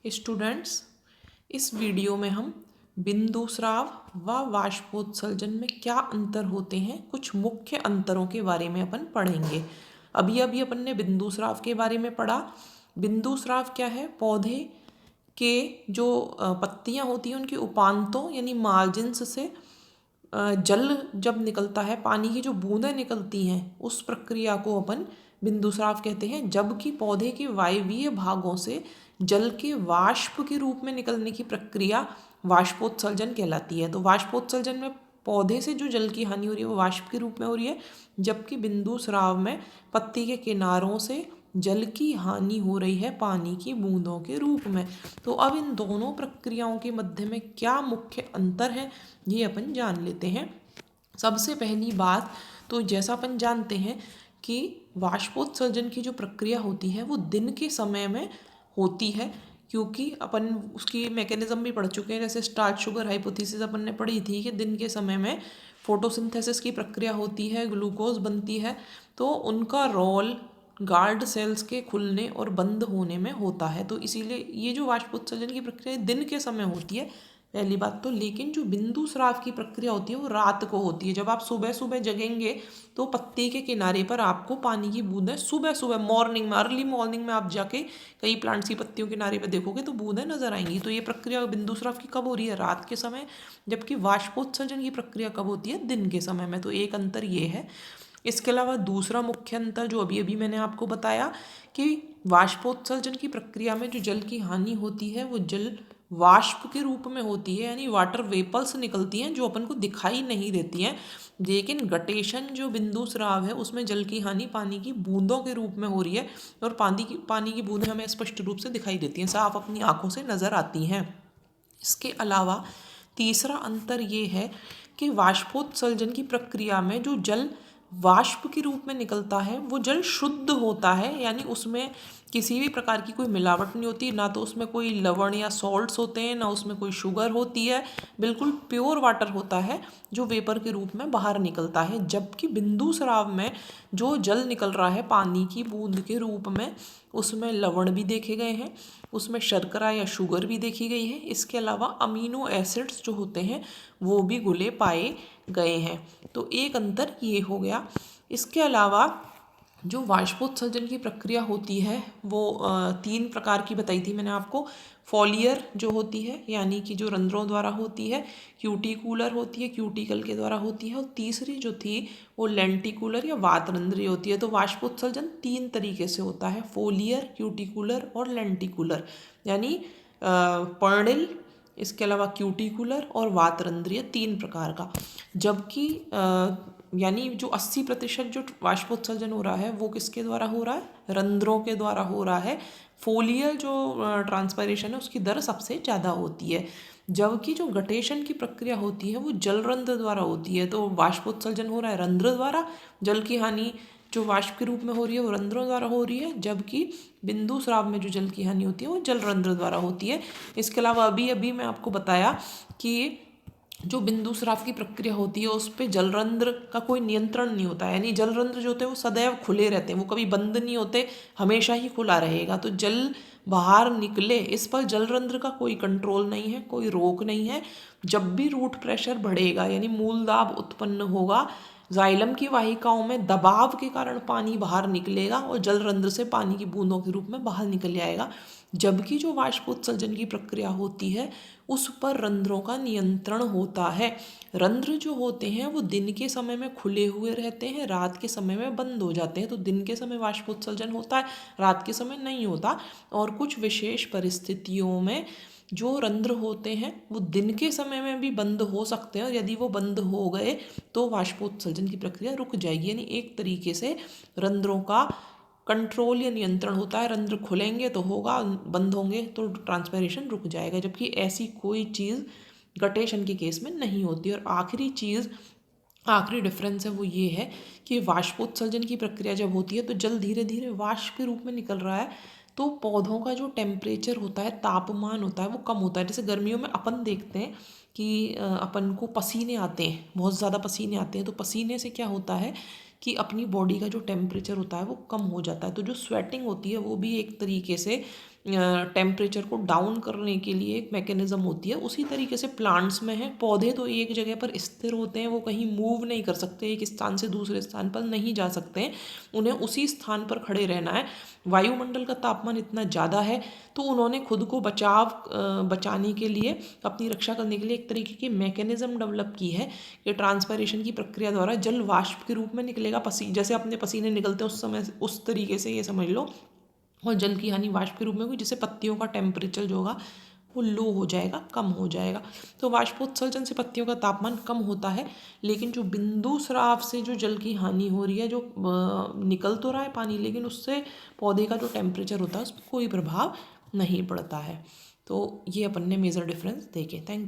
Students, इस video में हम बिंदु स्राव व वाष्पोत्सर्जन में क्या अंतर होते हैं, कुछ मुख्य अंतरों के बारे में अपन पढ़ेंगे। अभी अभी अपन ने बिंदु स्राव के बारे में पढ़ा। बिंदु स्राव क्या है? पौधे के जो पत्तियां होती हैं उनके उपांतों यानी मार्जिन्स से जल जब निकलता है, पानी की जो बूंदें निकलती हैं, उस प्रक्रिया को अपन बिंदुस्राव कहते हैं। जबकि पौधे के वायवीय भागों से जल के वाष्प के रूप में निकलने की प्रक्रिया वाष्पोत्सर्जन कहलाती है। तो वाष्पोत्सर्जन में पौधे से जो जल की हानि हो रही है वो वाष्प के रूप में हो रही है, जबकि बिंदुस्राव में पत्ती के किनारों से जल की हानि हो रही है पानी की बूंदों के रूप में। तो अब इन दोनों प्रक्रियाओं के मध्य में क्या मुख्य अंतर है, ये अपन जान लेते हैं। सबसे पहली बात तो जैसा अपन जानते हैं कि वाष्पोत्सर्जन की जो प्रक्रिया होती है वो दिन के समय में होती है, क्योंकि अपन उसकी मैकेनिज्म भी पढ़ चुके हैं। जैसे स्टार्च शुगर हाइपोथेसिस अपन ने पढ़ी थी कि दिन के समय में फोटोसिंथेसिस की प्रक्रिया होती है, ग्लूकोज बनती है, तो उनका रोल गार्ड सेल्स के खुलने और बंद होने में होता है। तो इसीलिए ये जो वाष्पोत्सर्जन की प्रक्रिया दिन के समय होती है, पहली बात तो। लेकिन जो बिंदु स्राव की प्रक्रिया होती है वो रात को होती है। जब आप सुबह सुबह जगेंगे तो पत्ती के किनारे पर आपको पानी की बूंदें सुबह सुबह मॉर्निंग में, अर्ली मॉर्निंग में आप जाके कई प्लांट्स की पत्तियों के किनारे पर देखोगे तो बूंदें नजर आएंगी। तो ये प्रक्रिया बिंदु स्राव की कब हो रही है? रात के समय। जबकि वाष्पोत्सर्जन की प्रक्रिया कब होती है? दिन के समय में। तो एक अंतर ये है। इसके अलावा दूसरा मुख्य अंतर जो अभी अभी मैंने आपको बताया कि वाष्पोत्सर्जन की प्रक्रिया में जो जल की हानि होती है वो जल वाष्प के रूप में होती है, यानी वाटर वेपर्स निकलती हैं जो अपन को दिखाई नहीं देती हैं। लेकिन गटेशन जो बिंदु स्राव है उसमें जल की हानि पानी की बूंदों के रूप में हो रही है, और पानी की बूंदें हमें स्पष्ट रूप से दिखाई देती हैं, साफ अपनी आंखों से नजर आती हैं। इसके अलावा तीसरा अंतर ये है कि वाष्पोत्सर्जन की प्रक्रिया में जो जल वाष्प के रूप में निकलता है वो जल शुद्ध होता है, यानी उसमें किसी भी प्रकार की कोई मिलावट नहीं होती, ना तो उसमें कोई लवण या सॉल्ट्स होते हैं, ना उसमें कोई शुगर होती है। बिल्कुल प्योर वाटर होता है जो वेपर के रूप में बाहर निकलता है। जबकि बिंदु स्राव में जो जल निकल रहा है पानी की बूंद के रूप में, उसमें लवण भी देखे गए हैं, उसमें शर्करा या शुगर भी देखी गई है। इसके अलावा अमीनो एसिड्स जो होते हैं वो भी घुले पाए गए हैं। तो एक अंतर ये हो गया। इसके अलावा जो वाष्पोत्सर्जन की प्रक्रिया होती है वो 3 प्रकार की बताई थी मैंने आपको। फॉलियर जो होती है, यानी कि जो रंध्रों द्वारा होती है, क्यूटिकुलर होती है, क्यूटिकल के द्वारा होती है, और तीसरी जो थी वो लेंटिकुलर या वातरंध्रीय होती है। तो वाष्पोत्सर्जन 3 तरीके से होता है, फोलियर, क्यूटिकुलर और लेंटिकुलर, यानी पर्णिल, इसके अलावा क्यूटिकुलर और वातरंध्रीय, 3 प्रकार का। जबकि यानी जो 80% जो वाष्पोत्सर्जन हो रहा है वो किसके द्वारा हो रहा है? रंध्रों के द्वारा हो रहा है। फोलियर जो ट्रांसपायरेशन है उसकी दर सबसे ज़्यादा होती है। जबकि जो गटेशन की प्रक्रिया होती है वो जल रंध्र द्वारा होती है। तो वाष्पोत्सर्जन हो रहा है रंध्र द्वारा, जल की हानि जो वाष्प के रूप में हो रही है वो रंध्रों द्वारा हो रही है, जबकि बिंदु स्राव में जो जल की हानि होती है वो जल रंध्र द्वारा होती है। इसके अलावा अभी अभी मैं आपको बताया कि जो बिंदु स्राव की प्रक्रिया होती है उस पर जलरंध्र का कोई नियंत्रण नहीं होता है, यानी जलरंध्र जो होते हैं वो सदैव खुले रहते हैं, वो कभी बंद नहीं होते, हमेशा ही खुला रहेगा। तो जल बाहर निकले इस पर जलरंध्र का कोई कंट्रोल नहीं है, कोई रोक नहीं है। जब भी रूट प्रेशर बढ़ेगा यानी मूल दाब उत्पन्न होगा, जाइलम की वाहिकाओं में दबाव के कारण पानी बाहर निकलेगा और जलरंध्र से पानी की बूंदों के रूप में बाहर निकल जाएगा। जबकि जो वाष्पोत्सर्जन की प्रक्रिया होती है उस पर रंध्रों का नियंत्रण होता है। रंध्र जो होते हैं वो दिन के समय में खुले हुए रहते हैं, रात के समय में बंद हो जाते हैं। तो दिन के समय वाष्पोत्सर्जन होता है, रात के समय नहीं होता। और कुछ विशेष परिस्थितियों में जो रंध्र होते हैं वो दिन के समय में भी बंद हो सकते हैं, और यदि वो बंद हो गए तो वाष्पोत्सर्जन की प्रक्रिया रुक जाएगी। यानी एक तरीके से रंध्रों का कंट्रोल या नियंत्रण होता है। रंध्र खुलेंगे तो होगा, बंद होंगे तो ट्रांसपायरेशन रुक जाएगा। जबकि ऐसी कोई चीज़ गटेशन के केस में नहीं होती। और आखिरी डिफरेंस है वो ये है कि वाष्पोत्सर्जन की प्रक्रिया जब होती है तो जल धीरे धीरे वाष्प के रूप में निकल रहा है, तो पौधों का जो टेम्परेचर होता है, तापमान होता है, वो कम होता है। जैसे गर्मियों में अपन देखते हैं कि अपन को पसीने आते हैं, बहुत ज़्यादा पसीने आते हैं, तो पसीने से क्या होता है कि अपनी बॉडी का जो टेम्परेचर होता है वो कम हो जाता है। तो जो स्वेटिंग होती है वो भी एक तरीके से टेम्परेचर को डाउन करने के लिए एक मैकेनिज्म होती है, उसी तरीके से प्लांट्स में है। पौधे तो एक जगह पर स्थिर होते हैं, वो कहीं मूव नहीं कर सकते, एक स्थान से दूसरे स्थान पर नहीं जा सकते हैं, उन्हें उसी स्थान पर खड़े रहना है। वायुमंडल का तापमान इतना ज़्यादा है तो उन्होंने खुद को बचाने के लिए, अपनी रक्षा करने के लिए एक तरीके की मैकेनिज्म डेवलप की है कि ट्रांसपायरेशन की प्रक्रिया द्वारा जल वाष्प के रूप में निकलेगा। जैसे अपने पसीने निकलते हैं उस समय, उस तरीके से ये समझ लो, और जल की हानि वाष्प के रूप में हुई, जिससे पत्तियों का टेम्परेचर जो होगा वो लो हो जाएगा, कम हो जाएगा। तो वाष्पोत्सर्जन से पत्तियों का तापमान कम होता है, लेकिन जो बिंदु स्राव से जो जल की हानि हो रही है, जो निकल तो रहा है पानी, लेकिन उससे पौधे का जो टेम्परेचर होता है उस पर कोई प्रभाव नहीं पड़ता है। तो ये अपन ने मेजर डिफरेंस देखे। Thank you.